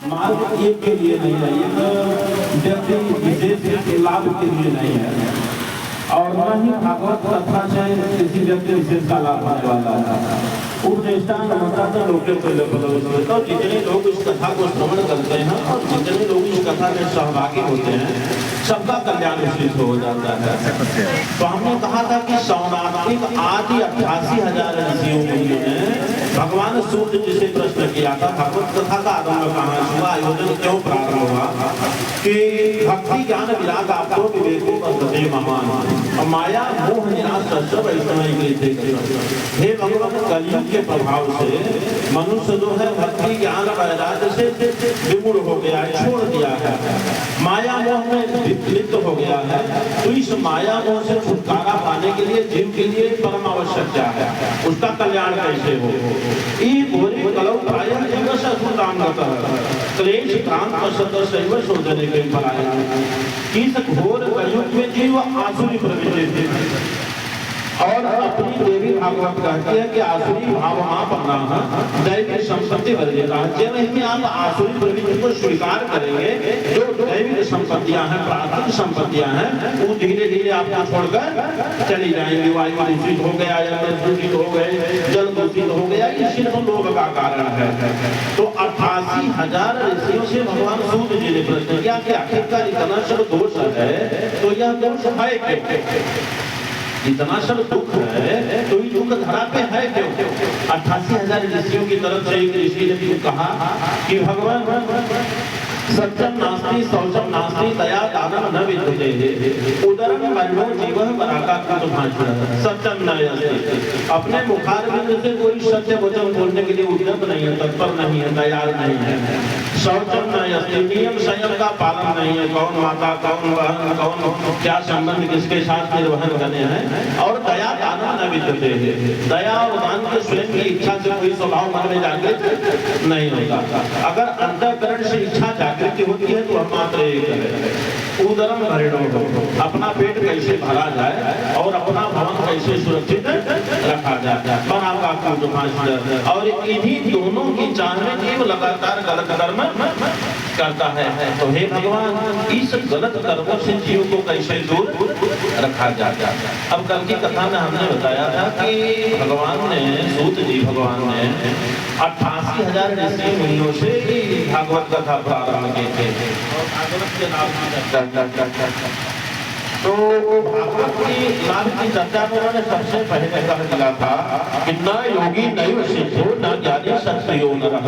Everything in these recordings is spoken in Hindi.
मार्ग एक के लिए नहीं है, एक व्यक्ति विशेष के लाभ के लिए नहीं है, और न ही भागवत कथा से किसी व्यक्ति विशेष का लाभ होने वाला है। उपदेष्टान होता लोग तो जितने लोग इस कथा को श्रवण करते हैं और जितने लोग इस कथा में सहभागी होते हैं, सबका कल्याण निश्चित हो जाता है। तो हमने कहा था कि सौनात्मिक आदि 88,000 ऋषियों ने भगवान सूर्य जी से प्रश्न किया था, भगवत कथा का आरंभ कहाँ हुआ, आयोजन क्यों प्रारंभ हुआ, कि भक्ति ज्ञान विराग आपको विवेको वर्तते महान और माया मोह निराश सब हे भगवान, कलयुग के प्रभाव से मनुष्य जो है भक्ति ज्ञान वैराग्य से विमुख हो गया है, छोड़ दिया है, माया मोह में लिप्त हो गया है। तो इस माया मोह से छुटकारा पाने के लिए जीव के लिए परम आवश्यक क्या है, उसका कल्याण कैसे हो। क्लेश क्रांत सदस्यव शोधने के इस घोर कलयुग में जीव आसुरी प्रवृत्ति थी और अपनी देवी भागवत कहती है कि आसुरी भाव आप अपना दैविक संपत्ति वर्जिता है। जब इसमें आप आसुरी प्रवृत्ति को स्वीकार करेंगे, जो दैविक संपत्तियां हैं, प्राकृतिक संपत्तियां हैं, वो धीरे धीरे आपको छोड़कर चली जाएंगी। वायु दूषित हो गया, दूषित हो गए, जल दूषित हो गया, इसी तो लोभ का कारण है। तो 88,000 ऋषियों से भगवान सूर्य जी ने प्रश्न किया कि आखिरकार इतना सब दोष है, तो यह दोष है क्यों, इतना सब दुख है तो ये दुख धरा पे है क्यों। 88,000 ऋषियों की तरफ से एक ऋषि ने कहा कि भगवान सत्यम नास्ति शौचम नास्ति दया दानम न विद्यते उदरम मरणो जीवः पराका कृतभाषण सत्यम न अस्ति। अपने मुखारविंद से कोई सत्य वचन बोलने के लिए उद्यत नहीं है, तत्पर नहीं है, दयाल नहीं है। शौचम न अस्ति, नियम संयम का पालन नहीं है, कौन माता कौन बहन कौन क्या संबंध किसके साथ निर्वहन करने हैं। और दया दानम न विद्यते, दया और दान के स्वयं की इच्छा से कोई स्वभाव मन में जागृत नहीं होता। अगर अंतःकरण से इच्छा जागृति होती है तो हम मात्र एक है, उदरम भरणो, अपना पेट कैसे भरा जाए और अपना भवन कैसे सुरक्षित रखा जाए, बना का और इन्हीं दोनों की चाह में जीव लगातार गलत कर्म करता है। तो हे भगवान, इस गलत कर्मों से जीव को कैसे दूर रखा जाए। अब कल की कथा में हमने बताया था कि भगवान ने सूत जी भगवान ने 88,000 ऋषि मुनियों से भागवत कथा प्रारंभ की थी और भागवत के नाम तो भागवत की लाभ की चर्चा में उन्होंने सबसे पहले कह दिया था कि न योगी नैव सिद्धो न ज्ञानी सत्यो नरः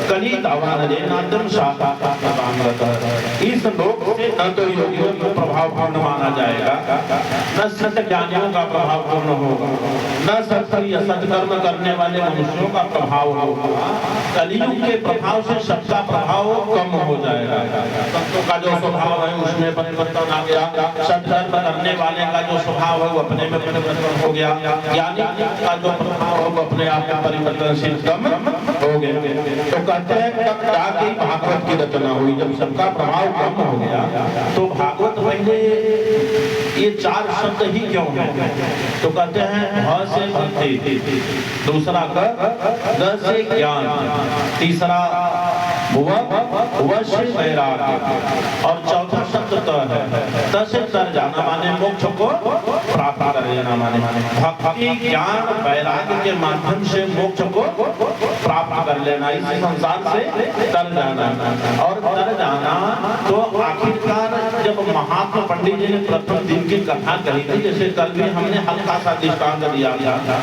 कली दावानरे नाद्यम शास्त्रांगतः। इस लोक से न तो योगियों का प्रभाव पूर्ण माना जाएगा, न सत्य ज्ञानियों का प्रभाव पूर्ण होगा, न सत्य सत्कर्म करने वाले मनुष्यों का प्रभाव होगा। कलियुग के प्रभाव से सबका प्रभाव कम हो जाएगा। सत्यों का जो स्वभाव है उसमें परिवर्तन आ गया, सत्कर्म करने वाले का जो स्वभाव है वो अपने में परिवर्तन हो गया, ज्ञानी का जो प्रभाव है वो अपने आप में परिवर्तनशील कम हो गया। तो कहते हैं तब जाके भागवत की रचना हुई, जब सबका प्रभाव कम हो गया तो भागवत पहले ये 4 शब्द ही क्यों है। तो कहते हैं भ से भक्ति, दूसरा ग से ज्ञान, तीसरा व से वैराग्य और चौथा शब्द त है। त से तर जाना माने मोक्ष को प्राप्त कर लेना माने भक्ति ज्ञान वैराग्य के माध्यम से मोक्ष को प्राप्त कर लेना, इस संसार से तर जाना। और तर जाना तो आखिरकार जब महात्मा पंडित जी ने प्रथम दिन की कथा कही थी, जैसे कल भी हमने हल्का सा दृष्टांत दिया था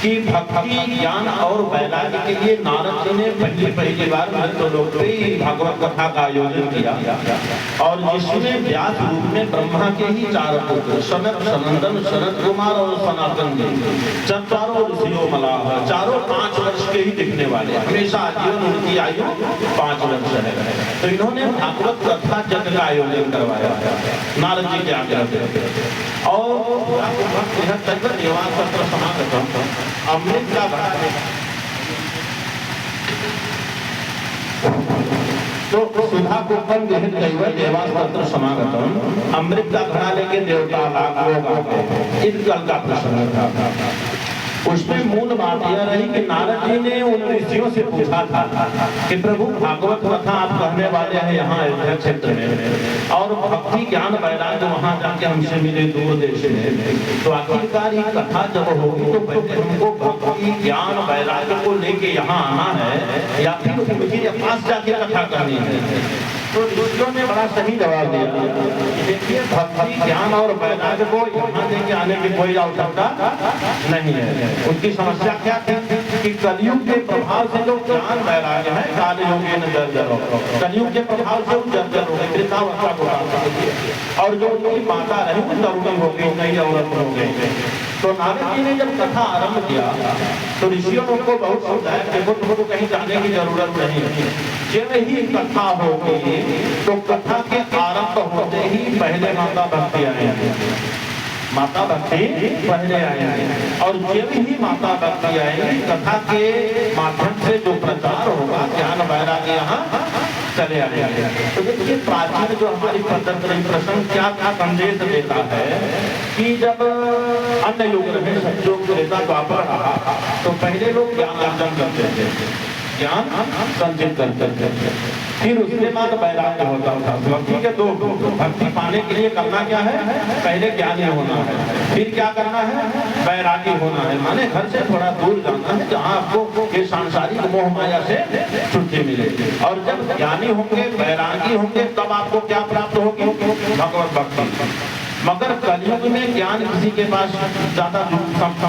कि भक्ति ज्ञान और वैराग्य के लिए नारद जी ने पहली बार लोग भागवत कथा का आयोजन किया और जिसमें व्यास रूप में ब्रह्मा के ही 4 पुत्र सनक सनंदन सनत कुमार और सनातन जी चारों ऋषियों मलाह, चारों 5 वर्ष के ही दिखने वाले, हमेशा आजीवन उनकी आयु 5 वर्ष है। तो इन्होंने भागवत कथा जग का आयोजन करवाया नारद जी के आग्रह पे। और अमृत का तो सुधा को कम विहित कैवल देवास्त्र समागतम, अमृत का घड़ा लेके देवता लाख लोग आते, इन कल का प्रसंग था। उसमें मूल बात यह रही कि नारद जी ने उन ऋषियों से पूछा था कि प्रभु भागवत कथा आप कहने वाले हैं यहाँ अयोध्या क्षेत्र में, और भक्ति ज्ञान वैराग्य वहाँ जाके हमसे मिले दूर देश में, तो आखिरकार ये कथा जब होगी तो पहले हमको भक्ति ज्ञान वैराग्य को लेके यहाँ आना है या फिर उनके पास जाके कथा करनी है। तो ऋषियों ने बड़ा सही जवाब दिया, देखिए भक्ति ज्ञान और वैराग्य को यहाँ लेके आने की कोई आवश्यकता नहीं है। उनकी समस्या क्या थी कि कलयुग के प्रभाव से जो ज्ञान वैराग्य है काल योगे न जर्जर, कलयुग के प्रभाव से जर्जर हो गए, वृद्धावस्था को, और जो उनकी माता रही वो तरुणी हो गई, नई औरत हो गई। तो नारद जी ने जब कथा आरंभ किया तो ऋषियों ने उनको बहुत समझाया कि वो तुमको कहीं जाने की जरूरत नहीं, जब ही कथा होगी तो कथा के आरंभ होते ही पहले माता भक्ति आएंगे, माता भक्ति पहले आएंगे, और जब ही माता भक्ति आएंगी कथा के माध्यम से जो प्रचार होगा ज्ञान वैराग्य यहाँ चले आएंगे। तो देखिए प्राचीन जो हमारी पद्धति प्रसंग क्या क्या संदेश देता है कि जब अन्य युग रहे, सतयुग त्रेता द्वापर रहा, तो पहले लोग ज्ञान अर्जन करते थे, ज्ञान संचित करते थे, फिर उसके बाद वैराग्य होता था। भक्ति के दो, भक्ति पाने के लिए करना क्या है, पहले ज्ञानी होना है, फिर क्या करना है, वैरागी होना है, माने घर से थोड़ा दूर जाना है जहाँ आपको ये सांसारिक मोह माया से छुट्टी मिले। और जब ज्ञानी होंगे वैरागी होंगे तब आपको क्या प्राप्त होगी, भगवत भक्ति। मगर कलयुग में ज्ञान किसी के पास ज्यादा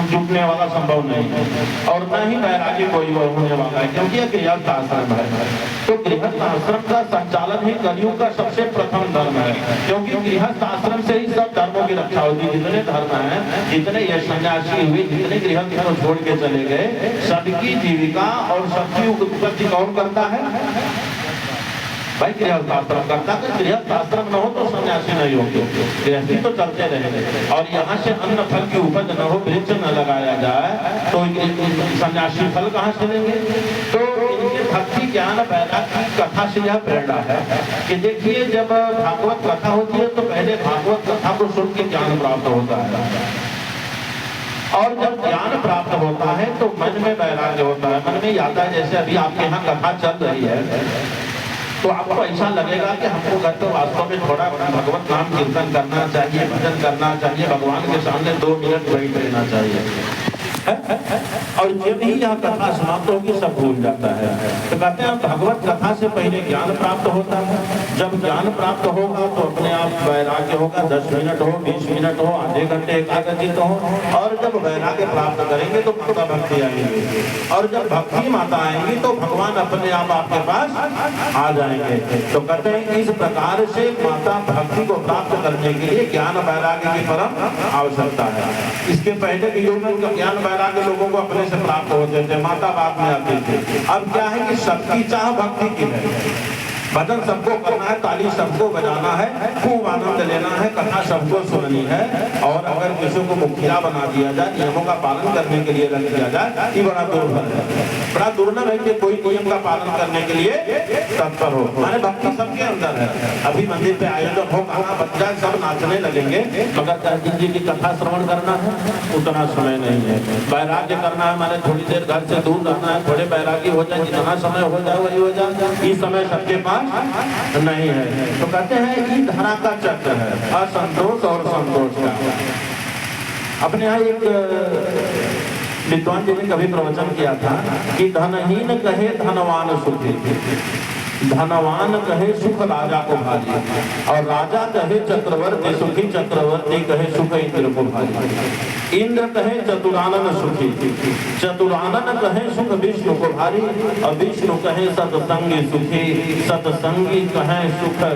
जुटने वाला संभव नहीं है, और न ही वैरागी कोई होने वाला है, क्योंकि यह गृहस्थ आश्रम है। तो गृहस्थ आश्रम का संचालन ही कलयुग का सबसे प्रथम धर्म है, क्योंकि गृहस्थ आश्रम से ही सब धर्मों की रक्षा होती है। जितने धर्म है, जितने ये सन्यासी हुए, जितने गृहस्थ को छोड़ के चले गए, सबकी जीविका और सबकी उत्पत्ति कौन करता है, भाई गृहस्थ आश्रम करता है। गृहस्थ आश्रम न हो तो सन्यासी नहीं होंगे, गृहस्थी तो चलते रहेंगे। और यहाँ से अन्न फल की उपज न हो, वृक्ष न लगाया जाए तो सन्यासी फल कहाँ से लेंगे। तो इनके भक्ति ज्ञान वैराग्य की कथा से यह प्रेरणा है कि देखिए जब भागवत कथा होती है तो पहले भागवत कथा को सुन के ज्ञान प्राप्त होता है, और जब ज्ञान प्राप्त होता है तो मन में वैराग्य होता है। मन में आता है, जैसे अभी आपके यहाँ कथा चल रही है तो आपको ऐसा लगेगा कि हमको घर पे वास्तव में थोड़ा भगवत नाम कीर्तन करना चाहिए, भजन करना चाहिए, भगवान के सामने 2 मिनट बैठ रहना चाहिए। और जब ही यह कथा समाप्त होगी सब भूल जाता है। तो कहते हैं भगवत कथा से पहले ज्ञान प्राप्त होता है, जब ज्ञान प्राप्त होगा तो अपने आप वैराग्य होगा, 10 मिनट हो, 20 मिनट हो, आधे घंटे एकाग्रचित हो, और जब वैराग्य प्राप्त करेंगे तो माता भक्ति आएंगी, और जब भक्ति माता आएंगी तो भगवान अपने आप आपके पास आ जाएंगे। तो कहते हैं इस प्रकार से माता भक्ति को प्राप्त करने के लिए ज्ञान वैराग्य की परम आवश्यकता है। इसके पहले के युग में ज्ञान वैराग्य लोगों को अपने से प्राप्त होते थे, माता बाद में आती थी। अब क्या है कि सबकी चाह भक्ति की है, भजन सबको करना है, ताली सबको बजाना है, खूब आनंद लेना है, कथा सबको सुननी है, और अगर किसी को मुखिया बना दिया जाए, नियमों का पालन करने के लिए रख दिया जाए, ये बड़ा दुर्लभ है। बड़ा दुर्लभ है कि कोई नियम का पालन करने के लिए तत्पर हो। माने भक्ति सबके अंदर है। अभी मंदिर पे आयोजन हो, कहा बच्चा सब नाचने लगेंगे, मगर दर्शन जी की कथा श्रवण करना है उतना समय नहीं है। वैराग्य करना है, माने थोड़ी देर घर से दूर रहना है, थोड़े वैरागी हो जाए, जितना समय हो जाए वही हो जाए, इस समय सबके पास नहीं है। तो कहते हैं ये धरा का चक्र है, असंतोष और संतोष का। अपने यहाँ एक विद्वान जी ने कभी प्रवचन किया था कि धनहीन कहे धनवान सुखी, धनवान कहे सुख राजा को भारी, और राजा कहे चक्रवर्ती सुखी, चक्रवर्ती कहे सुख इंद्र को भारी, इंद्र कहे चतुरानन सुखी, चतुरानन कहे सुख विष्णु को भारी, और विष्णु कहे सत्संगी सुखी, सत्संगी कहे सुख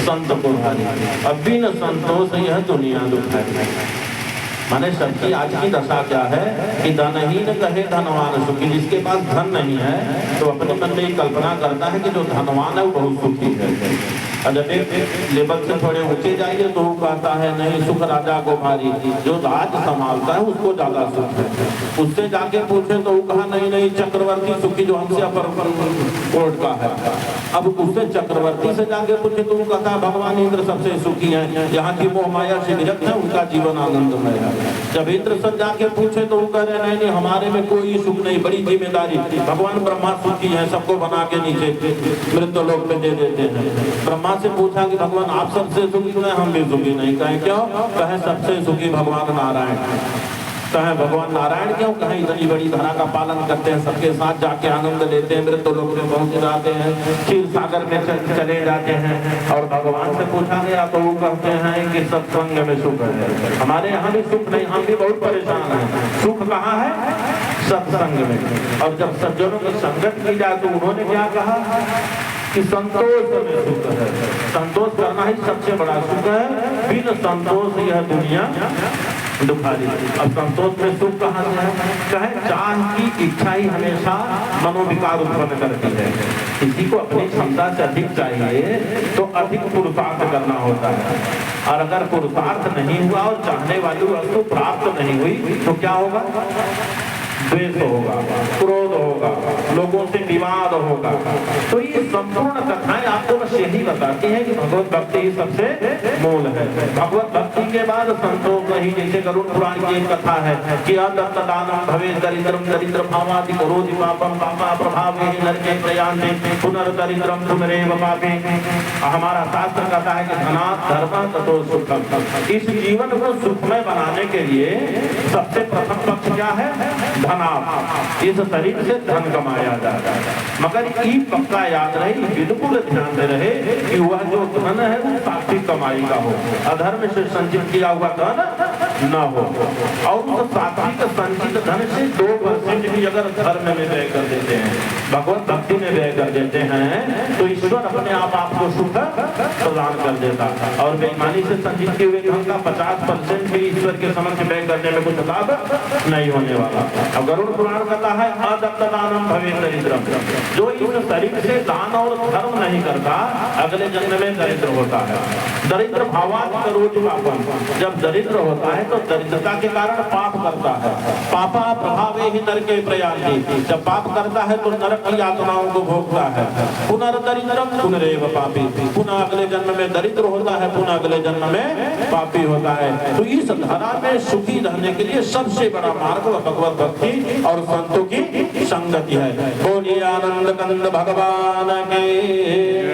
संत को भारी, अब बिन संतोष यह दुनिया दुख है। माने सबकी आज की दशा क्या है कि धनहीन कहे धनवान सुखी, जिसके पास धन नहीं है तो अपने मन में कल्पना करता है कि जो धनवान है वो बहुत सुखी है। लेवल से थोड़े ऊंचे जाइए तो वो कहता है नहीं सुख राजा को भारी, जो राज संभालता है उसको ज्यादा सुख है। उससे जाके पूछे तो वो कहा नहीं नहीं चक्रवर्ती सुखी जो हमसे अपर कोर्ट का है। अब उससे चक्रवर्ती से जाके पूछे तो वो कहता है भगवान इंद्र सबसे सुखी है, यहाँ की मोह माया से विरक्त है, उनका जीवन आनंदमय है। जब इंद्र से जाके पूछे तो वो कह रहे नहीं नहीं हमारे में कोई सुख नहीं, बड़ी जिम्मेदारी, भगवान ब्रह्मा सुखी है, सबको बना के नीचे मृत्यु लोक में दे देते हैं। ब्रह्मा से पूछा कि भगवान आप सबसे सुखी क्यों? हम भी सुखी नहीं। कहे क्यों? कहे सबसे सुखी भगवान नारायण। कहे भगवान नारायण क्यों? कहे इतनी बड़ी धरा का पालन करते हैं, सबके साथ जाके आनंद लेते हैं, मृत्यु लोक में पहुंच जाते हैं, क्षीर सागर में चले जाते हैं। और भगवान से पूछा गया तो वो कहते हैं कि सत्संग में सुख है। हमारे यहाँ भी सुख नहीं, हम भी बहुत परेशान हैं। सुख कहाँ है? सत्संग में। और जब सज्जनों की संगत की जाए तो उन्होंने क्या कहा कि संतोष में सुख है। संतोष करना ही सबसे बड़ा सुख है, बिन संतोष यह दुनिया दुखारी। अब संतोष में सुख कहाँ से है? कहे चाह की इच्छा ही हमेशा मनोविकार उत्पन्न करती है। किसी को अपनी क्षमता से अधिक चाहिए तो अधिक पुरुषार्थ करना होता है, और अगर पुरुषार्थ नहीं हुआ और चाहने वाली वस्तु प्राप्त नहीं हुई तो क्या होगा? द्वेष होगा, क्रोध होगा, लोगों से विवाद होगा। तो ये संपूर्ण कथाएं आपको बस यही बताती हैं कि भगवत भक्ति ही सबसे मूल है। भगवत भक्ति के बाद संतोष ही, जैसे गरुड़ पुराण की एक कथा है कि अदत्त दानम भवे दरिद्रम दरिद्र भावादि करोति पापम पापा प्रभावे नरके प्रयान्ते पुनर्दरिद्रम पुनरेव पापे। हमारा शास्त्र कहता है कि धनात् धर्म ततो सुखम। इस जीवन को सुखमय बनाने के लिए सबसे प्रथम पक्ष क्या है? धनात्। इस शरीर से धन कमाया जाता है, मगर ये पक्का याद रहे, बिल्कुल ध्यान दे रहे कि वह जो धन है वो सात्विक कमाई का हो, अधर्म से संचित किया हुआ धन न हो। और उस सात्विक संचित धन से 2% भी अगर धर्म में व्यय कर देते हैं, भगवत भक्ति में व्यय कर देते हैं, तो ईश्वर अपने आप आपको सुख प्रदान कर देता। और बेईमानी से संचित किए हुए धन का 50% भी ईश्वर के समक्ष व्यय करने में कुछ लाभ नहीं होने वाला। अब गरुड़ पुराण कहता है अदत्त दानम भवे दरिद्रम। जो इस शरीर से दान और धर्म नहीं करता अगले जन्म में दरिद्र होता है। दरिद्र भावात् करोति पापम। जब दरिद्र होता है तो दरिद्रता के कारण पाप करता है। पापा प्रभावे ही नरके प्रयान्ति। जब पाप करता है तो नरक की यातनाओं को भोगता है। पुनर्दरिद्रम पुनरेव पापी। पुनः अगले जन्म में दरिद्र होता है, पुनः अगले जन्म में पापी होता है। तो इस धरा में सुखी रहने के लिए सबसे बड़ा मार्ग भगवत भक्ति और संतों की संगति है। बोलिए आनंद कंद भगवान के।